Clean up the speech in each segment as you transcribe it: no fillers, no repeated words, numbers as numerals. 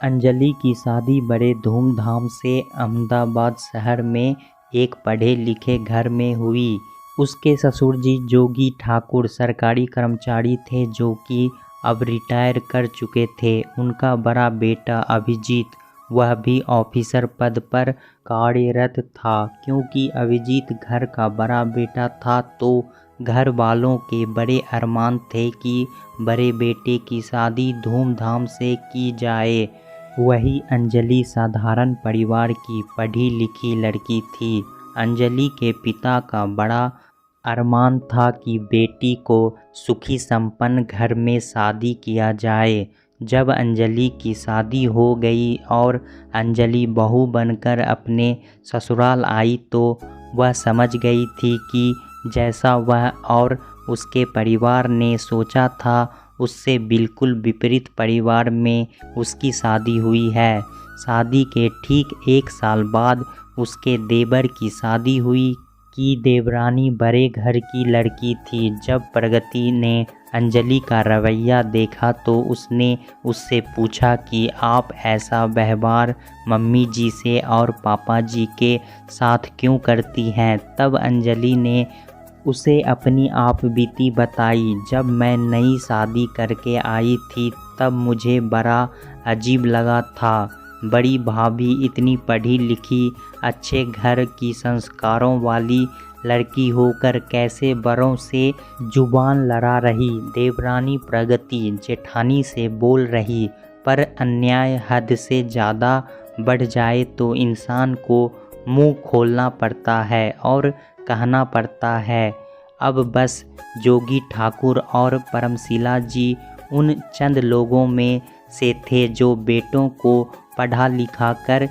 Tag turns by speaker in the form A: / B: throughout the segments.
A: अंजलि की शादी बड़े धूमधाम से अहमदाबाद शहर में एक पढ़े लिखे घर में हुई। उसके ससुर जी जोगी ठाकुर सरकारी कर्मचारी थे जो कि अब रिटायर कर चुके थे। उनका बड़ा बेटा अभिजीत, वह भी ऑफिसर पद पर कार्यरत था। क्योंकि अभिजीत घर का बड़ा बेटा था तो घर वालों के बड़े अरमान थे कि बड़े बेटे की शादी धूमधाम से की जाए। वही अंजलि साधारण परिवार की पढ़ी लिखी लड़की थी। अंजलि के पिता का बड़ा अरमान था कि बेटी को सुखी संपन्न घर में शादी किया जाए। जब अंजलि की शादी हो गई और अंजलि बहू बनकर अपने ससुराल आई तो वह समझ गई थी कि जैसा वह और उसके परिवार ने सोचा था उससे बिल्कुल विपरीत परिवार में उसकी शादी हुई है। शादी के ठीक 1 साल बाद उसके देवर की शादी हुई कि देवरानी बड़े घर की लड़की थी। जब प्रगति ने अंजलि का रवैया देखा तो उसने उससे पूछा कि आप ऐसा व्यवहार मम्मी जी से और पापा जी के साथ क्यों करती हैं। तब अंजलि ने उसे अपनी आप बीती बताई। जब मैं नई शादी करके आई थी तब मुझे बड़ा अजीब लगा था। बड़ी भाभी इतनी पढ़ी लिखी अच्छे घर की संस्कारों वाली लड़की होकर कैसे बड़ों से जुबान लड़ा रही। देवरानी प्रगति जेठानी से बोल रही, पर अन्याय हद से ज़्यादा बढ़ जाए तो इंसान को मुंह खोलना पड़ता है और कहना पड़ता है। अब बस जोगी ठाकुर और परमशिला जी उन चंद लोगों में से थे जो बेटों को पढ़ा लिखा कर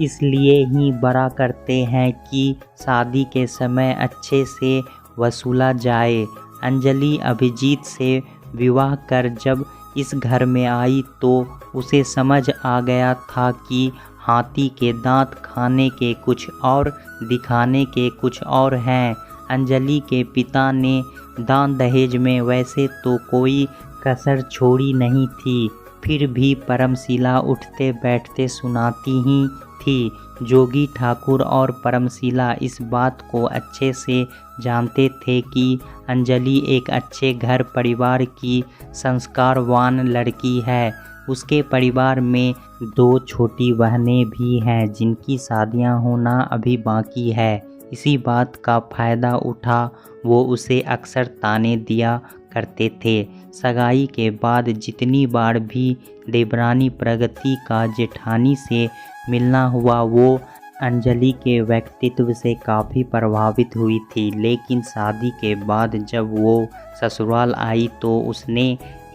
A: इसलिए ही बड़ा करते हैं कि शादी के समय अच्छे से वसूला जाए। अंजलि अभिजीत से विवाह कर जब इस घर में आई तो उसे समझ आ गया था कि हाथी के दांत खाने के कुछ और दिखाने के कुछ और हैं। अंजलि के पिता ने दान दहेज में वैसे तो कोई कसर छोड़ी नहीं थी, फिर भी परमशिला उठते बैठते सुनाती ही थी। जोगी ठाकुर और परमशिला इस बात को अच्छे से जानते थे कि अंजलि एक अच्छे घर परिवार की संस्कारवान लड़की है। उसके परिवार में 2 छोटी बहनें भी हैं जिनकी शादियां होना अभी बाकी है। इसी बात का फ़ायदा उठा वो उसे अक्सर ताने दिया करते थे। सगाई के बाद जितनी बार भी देवरानी प्रगति का जेठानी से मिलना हुआ वो अंजलि के व्यक्तित्व से काफ़ी प्रभावित हुई थी। लेकिन शादी के बाद जब वो ससुराल आई तो उसने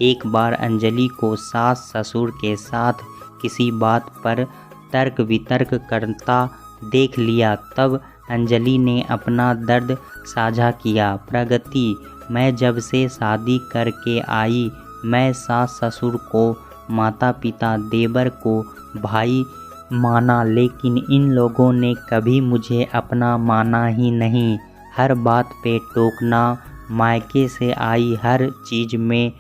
A: एक बार अंजलि को सास ससुर के साथ किसी बात पर तर्क वितर्क करता देख लिया। तब अंजलि ने अपना दर्द साझा किया। प्रगति, मैं जब से शादी करके आई मैं सास ससुर को माता पिता देवर को भाई माना, लेकिन इन लोगों ने कभी मुझे अपना माना ही नहीं। हर बात पे टोकना, मायके से आई हर चीज़ में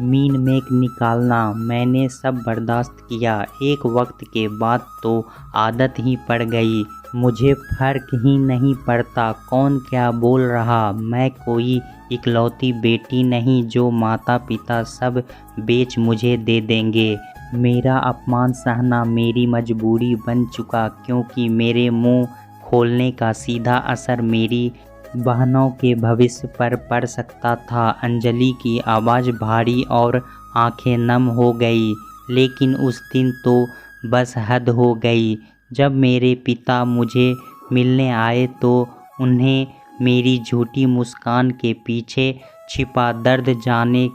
A: मीन मेक निकालना, मैंने सब बर्दाश्त किया। एक वक्त के बाद तो आदत ही पड़ गई। मुझे फ़र्क ही नहीं पड़ता कौन क्या बोल रहा। मैं कोई इकलौती बेटी नहीं जो माता पिता सब बेच मुझे दे देंगे। मेरा अपमान सहना मेरी मजबूरी बन चुका, क्योंकि मेरे मुंह खोलने का सीधा असर मेरी बहनों के भविष्य पर पड़ सकता था। अंजलि की आवाज़ भारी और आंखें नम हो गई। लेकिन उस दिन तो बस हद हो गई। जब मेरे पिता मुझे मिलने आए तो उन्हें मेरी झूठी मुस्कान के पीछे छिपा दर्द जाने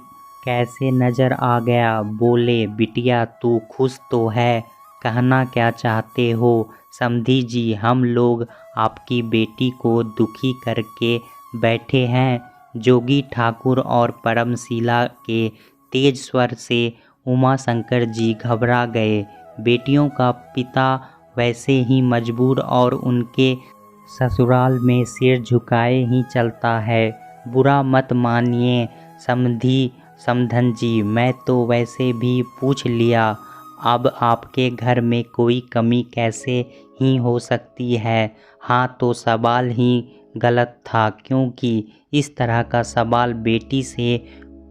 A: कैसे नज़र आ गया। बोले, बिटिया तू खुश तो है, कहना क्या चाहते हो। समधी जी, हम लोग आपकी बेटी को दुखी करके बैठे हैं। जोगी ठाकुर और परमशिला के तेज स्वर से उमा शंकर जी घबरा गए। बेटियों का पिता वैसे ही मजबूर और उनके ससुराल में सिर झुकाए ही चलता है। बुरा मत मानिए समधन जी, मैं तो वैसे भी पूछ लिया। अब आपके घर में कोई कमी कैसे ही हो सकती है। हाँ, तो सवाल ही गलत था, क्योंकि इस तरह का सवाल बेटी से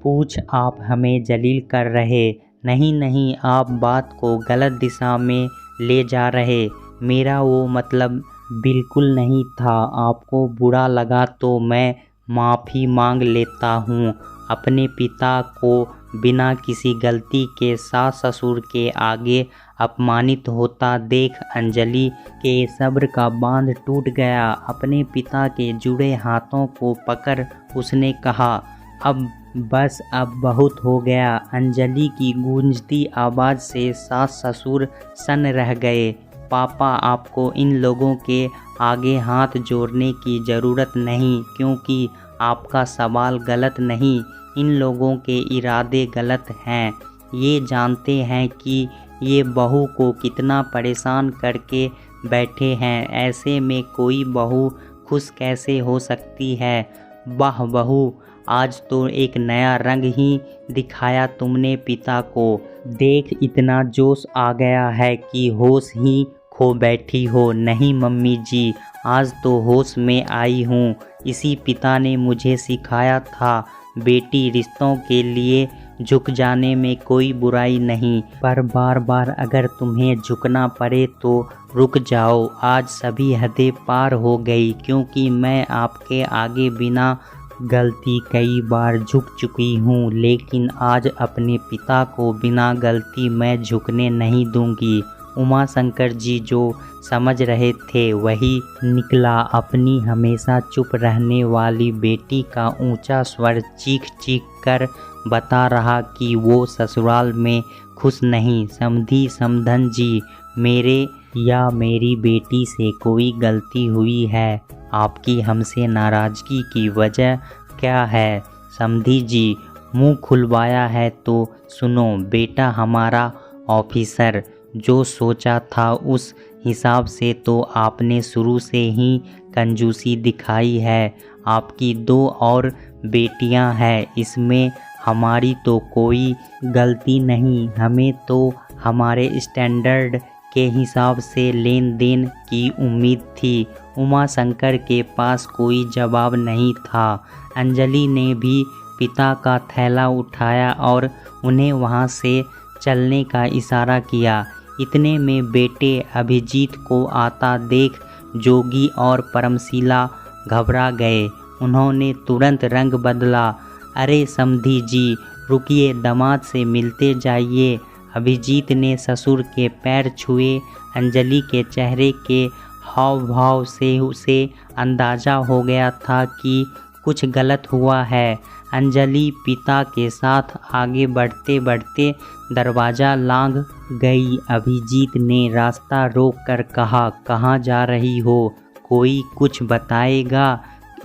A: पूछ आप हमें जलील कर रहे। नहीं नहीं, आप बात को गलत दिशा में ले जा रहे। मेरा वो मतलब बिल्कुल नहीं था। आपको बुरा लगा तो मैं माफ़ी मांग लेता हूँ। अपने पिता को बिना किसी गलती के सास ससुर के आगे अपमानित होता देख अंजलि के सब्र का बांध टूट गया। अपने पिता के जुड़े हाथों को पकड़ उसने कहा, अब बस, अब बहुत हो गया। अंजलि की गूंजती आवाज़ से सास ससुर सन्न रह गए। पापा, आपको इन लोगों के आगे हाथ जोड़ने की ज़रूरत नहीं, क्योंकि आपका सवाल गलत नहीं। इन लोगों के इरादे गलत हैं। ये जानते हैं कि ये बहू को कितना परेशान करके बैठे हैं। ऐसे में कोई बहू खुश कैसे हो सकती है। वाह बहू, आज तो एक नया रंग ही दिखाया तुमने पिता को। देख, इतना जोश आ गया है कि होश ही खो बैठी हो। नहीं मम्मी जी, आज तो होश में आई हूँ। इसी पिता ने मुझे सिखाया था, बेटी, रिश्तों के लिए झुक जाने में कोई बुराई नहीं, पर बार बार अगर तुम्हें झुकना पड़े तो रुक जाओ। आज सभी हदें पार हो गई, क्योंकि मैं आपके आगे बिना गलती कई बार झुक चुकी हूँ, लेकिन आज अपने पिता को बिना गलती मैं झुकने नहीं दूंगी। उमा शंकर जी जो समझ रहे थे वही निकला। अपनी हमेशा चुप रहने वाली बेटी का ऊंचा स्वर चीख चीख कर बता रहा कि वो ससुराल में खुश नहीं। समधी समधन जी, मेरे या मेरी बेटी से कोई गलती हुई है? आपकी हमसे नाराज़गी की वजह क्या है? समधी जी, मुंह खुलवाया है तो सुनो। बेटा हमारा ऑफिसर, जो सोचा था उस हिसाब से तो आपने शुरू से ही कंजूसी दिखाई है। आपकी 2 और बेटियां हैं, इसमें हमारी तो कोई गलती नहीं। हमें तो हमारे स्टैंडर्ड के हिसाब से लेन देन की उम्मीद थी। उमा शंकर के पास कोई जवाब नहीं था। अंजलि ने भी पिता का थैला उठाया और उन्हें वहां से चलने का इशारा किया। इतने में बेटे अभिजीत को आता देख जोगी और परमशिला घबरा गए। उन्होंने तुरंत रंग बदला। अरे समधी जी, रुकिए, दामाद से मिलते जाइए। अभिजीत ने ससुर के पैर छुए। अंजलि के चेहरे के हाव भाव से उसे अंदाज़ा हो गया था कि कुछ गलत हुआ है। अंजलि पिता के साथ आगे बढ़ते बढ़ते दरवाज़ा लांघ गई। अभिजीत ने रास्ता रोक कर कहा, कहाँ जा रही हो? कोई कुछ बताएगा?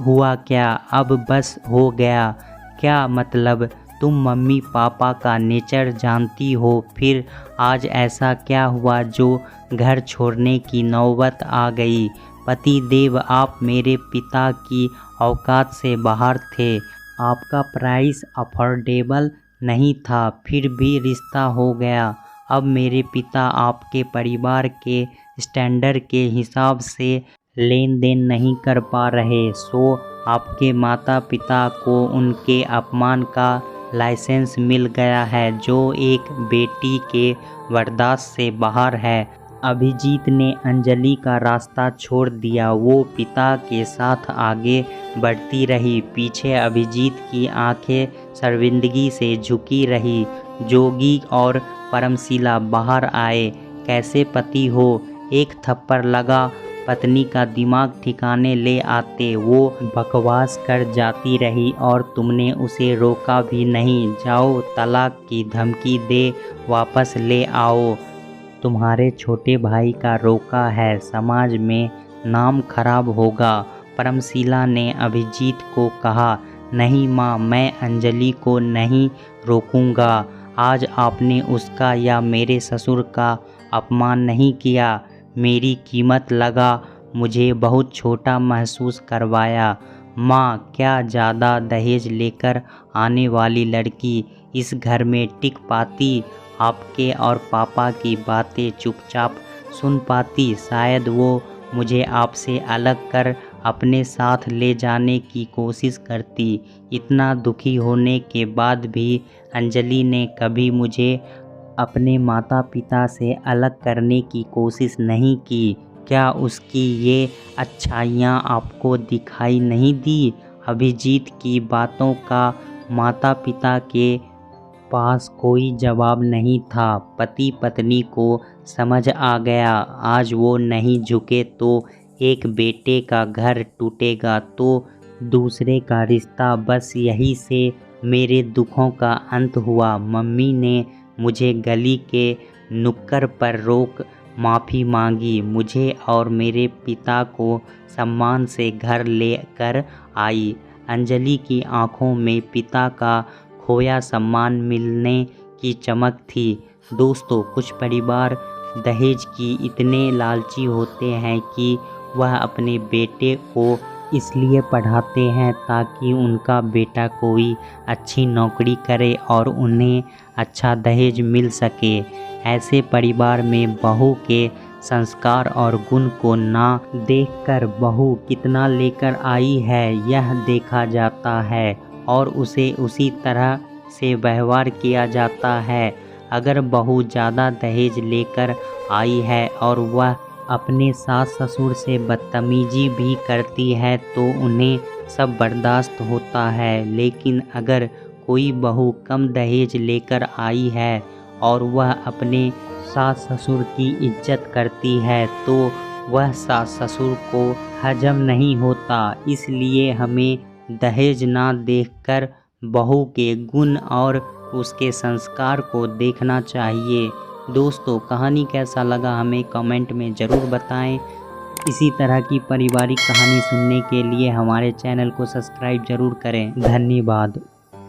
A: हुआ क्या? अब बस हो गया। क्या मतलब? तुम मम्मी पापा का नेचर जानती हो, फिर आज ऐसा क्या हुआ जो घर छोड़ने की नौबत आ गई? पति देव, आप मेरे पिता की औकात से बाहर थे। आपका प्राइस अफोर्डेबल नहीं था, फिर भी रिश्ता हो गया। अब मेरे पिता आपके परिवार के स्टैंडर्ड के हिसाब से लेन देन नहीं कर पा रहे, सो आपके माता पिता को उनके अपमान का लाइसेंस मिल गया है, जो एक बेटी के बर्दाश्त से बाहर है। अभिजीत ने अंजलि का रास्ता छोड़ दिया। वो पिता के साथ आगे बढ़ती रही। पीछे अभिजीत की आंखें शर्मिंदगी से झुकी रही। जोगी और परमशिला बाहर आए। कैसे पति हो? एक थप्पड़ लगा पत्नी का दिमाग ठिकाने ले आते। वो बकवास कर जाती रही और तुमने उसे रोका भी नहीं। जाओ, तलाक की धमकी दे वापस ले आओ। तुम्हारे छोटे भाई का रोका है, समाज में नाम खराब होगा। परमशिला ने अभिजीत को कहा। नहीं माँ, मैं अंजलि को नहीं रोकूंगा। आज आपने उसका या मेरे ससुर का अपमान नहीं किया। मेरी कीमत लगा, मुझे बहुत छोटा महसूस करवाया। माँ, क्या ज़्यादा दहेज लेकर आने वाली लड़की इस घर में टिक पाती? आपके और पापा की बातें चुपचाप सुन पाती। शायद वो मुझे आपसे अलग कर अपने साथ ले जाने की कोशिश करती। इतना दुखी होने के बाद भी अंजलि ने कभी मुझे अपने माता पिता से अलग करने की कोशिश नहीं की। क्या उसकी ये अच्छाइयाँ आपको दिखाई नहीं दी? अभिजीत की बातों का माता पिता के पास कोई जवाब नहीं था। पति पत्नी को समझ आ गया, आज वो नहीं झुके तो एक बेटे का घर टूटेगा तो दूसरे का रिश्ता। बस यही से मेरे दुखों का अंत हुआ। मम्मी ने मुझे गली के नुक्कड़ पर रोक माफ़ी मांगी। मुझे और मेरे पिता को सम्मान से घर लेकर आई। अंजलि की आंखों में पिता का खोया सम्मान मिलने की चमक थी। दोस्तों, कुछ परिवार दहेज की इतने लालची होते हैं कि वह अपने बेटे को इसलिए पढ़ाते हैं ताकि उनका बेटा कोई अच्छी नौकरी करे और उन्हें अच्छा दहेज मिल सके। ऐसे परिवार में बहू के संस्कार और गुण को ना देखकर बहू कितना लेकर आई है यह देखा जाता है और उसे उसी तरह से व्यवहार किया जाता है। अगर बहू ज़्यादा दहेज लेकर आई है और वह अपने सास ससुर से बदतमीजी भी करती है तो उन्हें सब बर्दाश्त होता है। लेकिन अगर कोई बहू कम दहेज लेकर आई है और वह अपने सास ससुर की इज्जत करती है तो वह सास ससुर को हजम नहीं होता। इसलिए हमें दहेज ना देखकर बहू के गुण और उसके संस्कार को देखना चाहिए। दोस्तों, कहानी कैसा लगा हमें कमेंट में ज़रूर बताएं। इसी तरह की पारिवारिक कहानी सुनने के लिए हमारे चैनल को सब्सक्राइब ज़रूर करें। धन्यवाद।